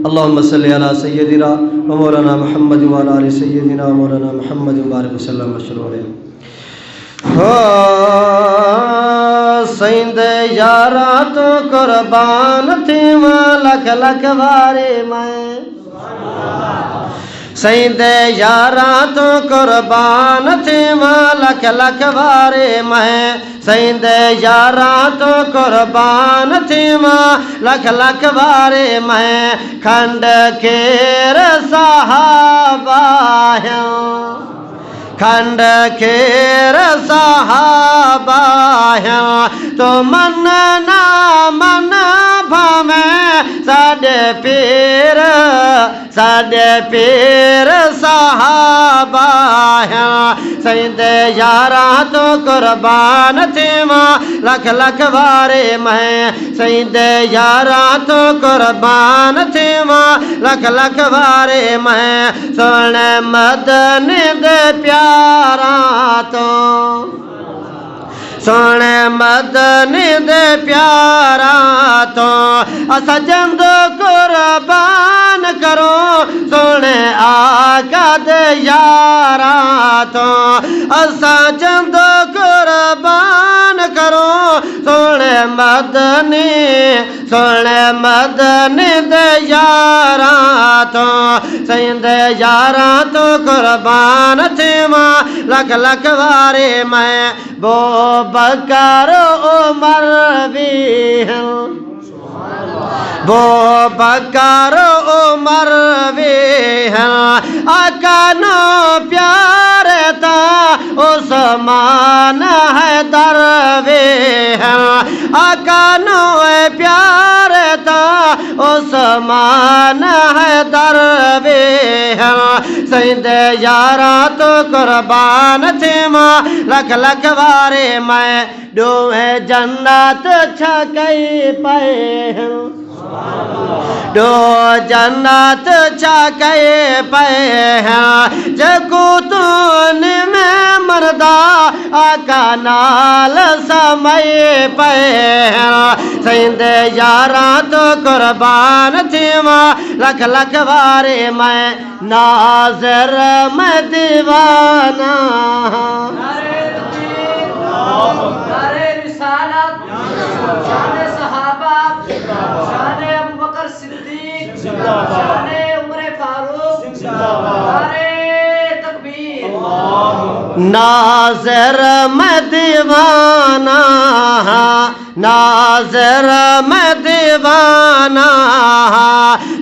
अल्लाहुम्मा सल्लि अला सय्यदिना व मौलाना मुहम्मद व अला आलि सय्यदिना व मौलाना मुहम्मद व बारिक वसल्लम मशरूर हो सईंदे यारा तो कुर्बान थी लख लख वारे मैं सईंदे यारा तो कुर्बान थी लख लख वारे मैं सईंदे यारा तो कुर्बान थी लख लख वारे मैं खंड खेर सहाबा खंड खेर सहाबा तो मन ना मन भावे साडे पीर सहाबा सईंदे यारा तो कुर्बान थी लख लख वारे मैं सईंदे यारा तो कुर्बान थी लख लख वारे मैं सोने मदनी दे प्यारा तो सोने मदनी दे प्यारा तो असा जंद कुर्बान करो सोने आका दे यारा तो असा जंद कुर्बान करो सोने मदनी दे यारा तो सईंदे यारा तो कुर्बान थी लख लख वारे मैं बो बकर उमर भी वो बकर उमर भी आका नो प्यार था उस्मान है दरवे आका नो प्यार था उस्मान है दरवे सईंदे यारा तो कुर्बान थी लख लख वारे मैं डोहे जन्नत छकई पे दो जन्नत छकई पे जको तून में मरदा आका नाल समय पे सईंदे यारा तो कुर्बान थी लख लख वारे मैं नाज़र मैं दीवाना नारे रिसालत शाने सहाबा शाने अबू बकर सिद्दीक शाने उमर फारूक नारे तकबीर नाज़र मैं दीवाना नाज़र मैं दीवाना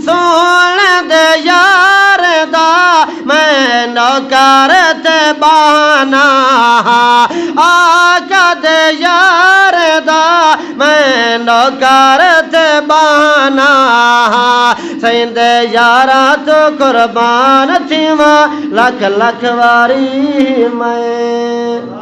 सोन दे यार दा मैं नौकर ते बाना आका दे यार दा मैं नौकर ते बाना सईंदे यारा तो कुर्बान थी लख लख वारी मैं